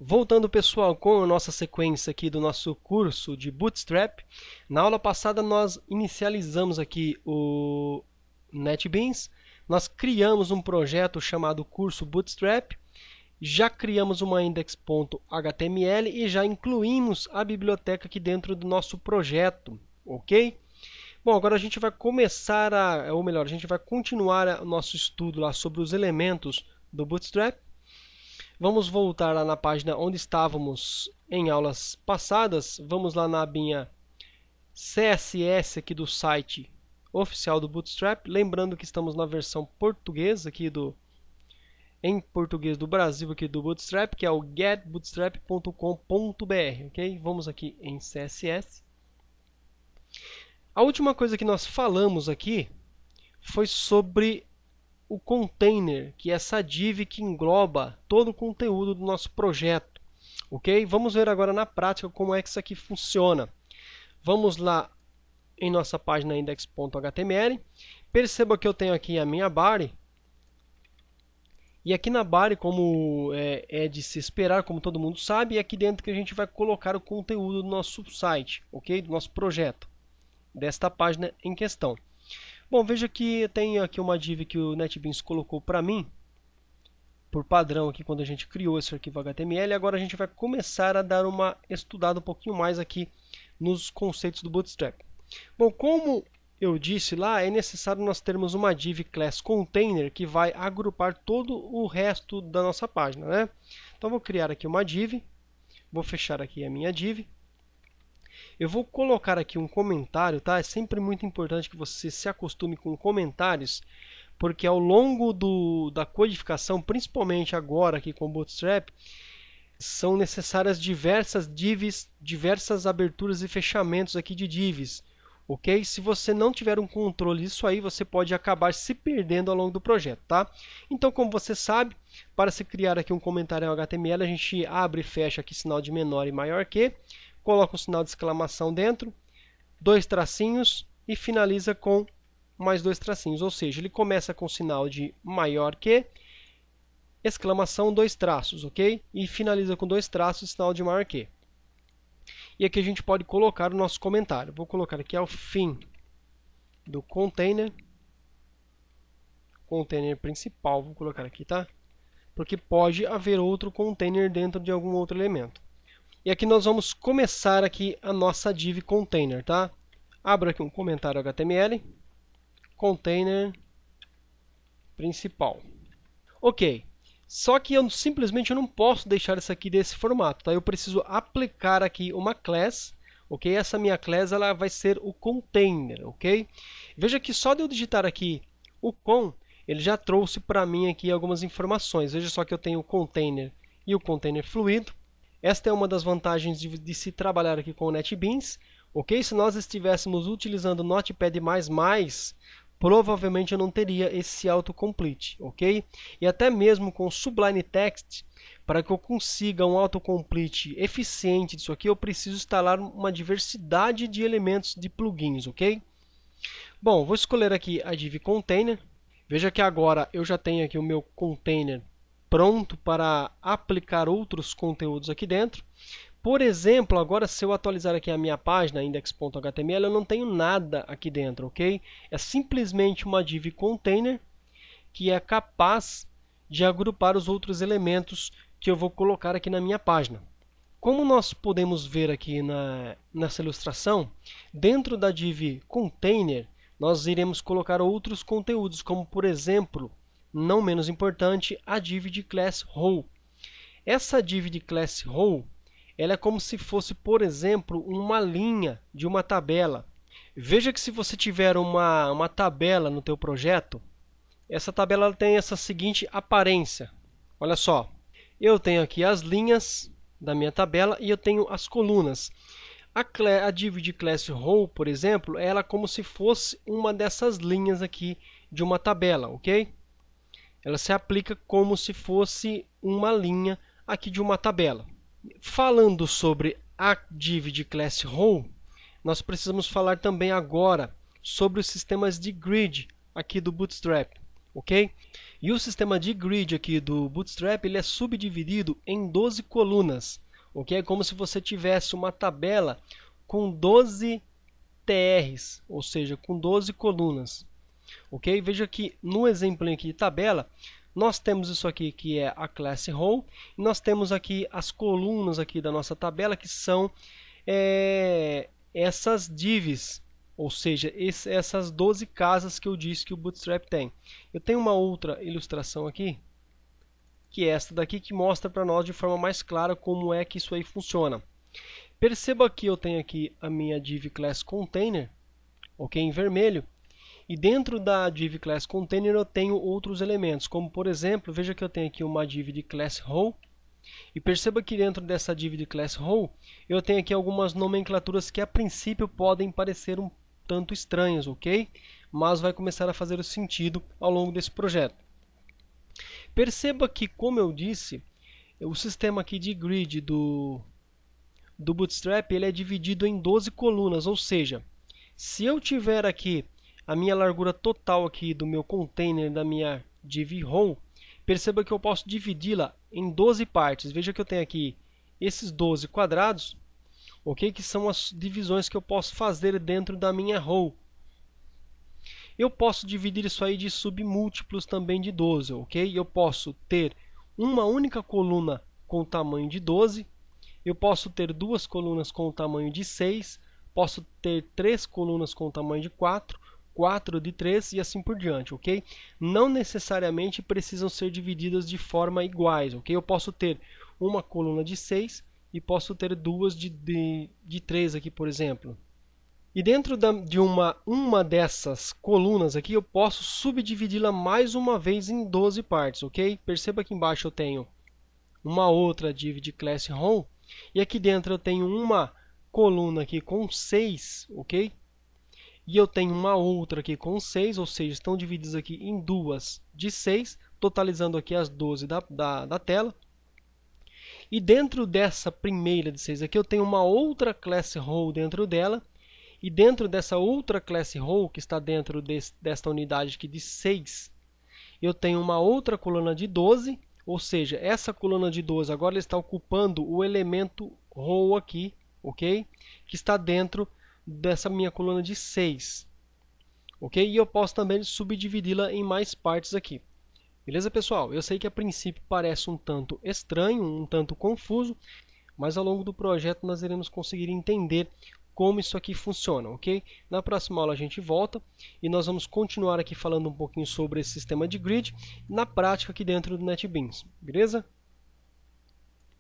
Voltando, pessoal, com a nossa sequência aqui do nosso curso de Bootstrap. Na aula passada nós inicializamos aqui o NetBeans. Nós criamos um projeto chamado curso Bootstrap. Já criamos uma index.html e já incluímos a biblioteca aqui dentro do nosso projeto, ok? Bom, agora a gente vai começar a gente vai continuar o nosso estudo lá sobre os elementos do Bootstrap. Vamos voltar lá na página onde estávamos em aulas passadas. Vamos lá na abinha CSS aqui do site oficial do Bootstrap. Lembrando que estamos na versão portuguesa aqui em português do Brasil aqui do Bootstrap, que é o getbootstrap.com.br, ok? Vamos aqui em CSS. A última coisa que nós falamos aqui foi sobre o container, que é essa div que engloba todo o conteúdo do nosso projeto, ok? Vamos ver agora na prática como é que isso aqui funciona. Vamos lá em nossa página index.html. Perceba que eu tenho aqui a minha body. E aqui na body, como é de se esperar, como todo mundo sabe, é aqui dentro que a gente vai colocar o conteúdo do nosso site, ok? Do nosso projeto, desta página em questão. Bom, veja que tem aqui uma div que o NetBeans colocou para mim, por padrão aqui quando a gente criou esse arquivo HTML. Agora a gente vai começar a dar uma estudada um pouquinho mais aqui nos conceitos do Bootstrap. Bom, como eu disse lá, é necessário nós termos uma div class container que vai agrupar todo o resto da nossa página, né? Então vou criar aqui uma div, vou fechar aqui a minha div. Eu vou colocar aqui um comentário, tá? É sempre muito importante que você se acostume com comentários, porque ao longo da codificação, principalmente agora aqui com o Bootstrap, são necessárias diversas divs, diversas aberturas e fechamentos aqui de divs, ok? Se você não tiver um controle disso aí, você pode acabar se perdendo ao longo do projeto, tá? Então, como você sabe, para se criar aqui um comentário em HTML, a gente abre e fecha aqui sinal de menor e maior que, coloca um sinal de exclamação dentro, dois tracinhos e finaliza com mais dois tracinhos. Ou seja, ele começa com sinal de maior que, exclamação, dois traços, ok? E finaliza com dois traços, sinal de maior que. E aqui a gente pode colocar o nosso comentário. Vou colocar aqui ao fim do container principal, vou colocar aqui, tá? Porque pode haver outro container dentro de algum outro elemento. E aqui nós vamos começar aqui a nossa div container, tá? Abro aqui um comentário HTML, container principal. Ok, só que eu simplesmente não posso deixar isso aqui desse formato, tá? Eu preciso aplicar aqui uma class, ok? Essa minha class ela vai ser o container, ok? Veja que só de eu digitar aqui o com, ele já trouxe para mim aqui algumas informações. Veja só que eu tenho o container e o container fluido. Esta é uma das vantagens de se trabalhar aqui com o NetBeans, ok? Se nós estivéssemos utilizando o Notepad++, provavelmente eu não teria esse autocomplete, ok? E até mesmo com o Sublime Text, para que eu consiga um autocomplete eficiente disso aqui, eu preciso instalar uma diversidade de elementos de plugins, ok? Bom, vou escolher aqui a div container. Veja que agora eu já tenho aqui o meu container pronto para aplicar outros conteúdos aqui dentro. Por exemplo, agora se eu atualizar aqui a minha página, index.html, eu não tenho nada aqui dentro, ok? É simplesmente uma div container que é capaz de agrupar os outros elementos que eu vou colocar aqui na minha página. Como nós podemos ver aqui nessa ilustração, dentro da div container, nós iremos colocar outros conteúdos, como por exemplo, não menos importante, a div de class row. Essa div de class row, ela é como se fosse, por exemplo, uma linha de uma tabela. Veja que se você tiver uma tabela no teu projeto, essa tabela tem essa seguinte aparência. Olha só, eu tenho aqui as linhas da minha tabela e eu tenho as colunas. A div de class row, por exemplo, ela é como se fosse uma dessas linhas aqui de uma tabela, ok? Ela se aplica como se fosse uma linha aqui de uma tabela. Falando sobre a div de class row, nós precisamos falar também agora sobre os sistemas de grid aqui do Bootstrap, ok? E o sistema de grid aqui do Bootstrap, ele é subdividido em 12 colunas, ok? É como se você tivesse uma tabela com 12 TRs, ou seja, com 12 colunas, ok? Veja que no exemplo aqui de tabela, nós temos isso aqui que é a class row, e nós temos aqui as colunas aqui da nossa tabela que são essas divs, ou seja, essas 12 casas que eu disse que o Bootstrap tem. Eu tenho uma outra ilustração aqui, que é esta daqui, que mostra para nós de forma mais clara como é que isso aí funciona. Perceba que eu tenho aqui a minha div class container, ok, em vermelho, e dentro da div class container eu tenho outros elementos, como por exemplo, veja que eu tenho aqui uma div de class row, e perceba que dentro dessa div de class row eu tenho aqui algumas nomenclaturas que a princípio podem parecer um tanto estranhas, ok? Mas vai começar a fazer sentido ao longo desse projeto. Perceba que, como eu disse, o sistema aqui de grid do Bootstrap ele é dividido em 12 colunas, ou seja, se eu tiver aqui a minha largura total aqui do meu container da minha div row, perceba que eu posso dividi-la em 12 partes. Veja que eu tenho aqui esses 12 quadrados, ok? Que são as divisões que eu posso fazer dentro da minha row. Eu posso dividir isso aí de submúltiplos também de 12, ok? Eu posso ter uma única coluna com o tamanho de 12, eu posso ter duas colunas com o tamanho de 6, posso ter 3 colunas com o tamanho de 4, 4 de 3 e assim por diante, ok? Não necessariamente precisam ser divididas de forma iguais, ok? Eu posso ter uma coluna de 6 e posso ter duas de 3 aqui, por exemplo. E dentro de uma dessas colunas aqui, eu posso subdividi-la mais uma vez em 12 partes, ok? Perceba que embaixo eu tenho uma outra div de class row, e aqui dentro eu tenho uma coluna aqui com 6, ok? E eu tenho uma outra aqui com 6, ou seja, estão divididas aqui em duas de 6, totalizando aqui as 12 da tela. E dentro dessa primeira de 6 aqui, eu tenho uma outra class row dentro dela. E dentro dessa outra class row, que está dentro desta unidade aqui de 6, eu tenho uma outra coluna de 12, ou seja, essa coluna de 12 agora está ocupando o elemento row aqui, ok? Que está dentro dessa minha coluna de 6, ok? E eu posso também subdividi-la em mais partes aqui. Beleza, pessoal? Eu sei que a princípio parece um tanto estranho, um tanto confuso, mas ao longo do projeto nós iremos conseguir entender como isso aqui funciona, ok? Na próxima aula a gente volta e nós vamos continuar aqui falando um pouquinho sobre esse sistema de grid na prática aqui dentro do NetBeans, beleza?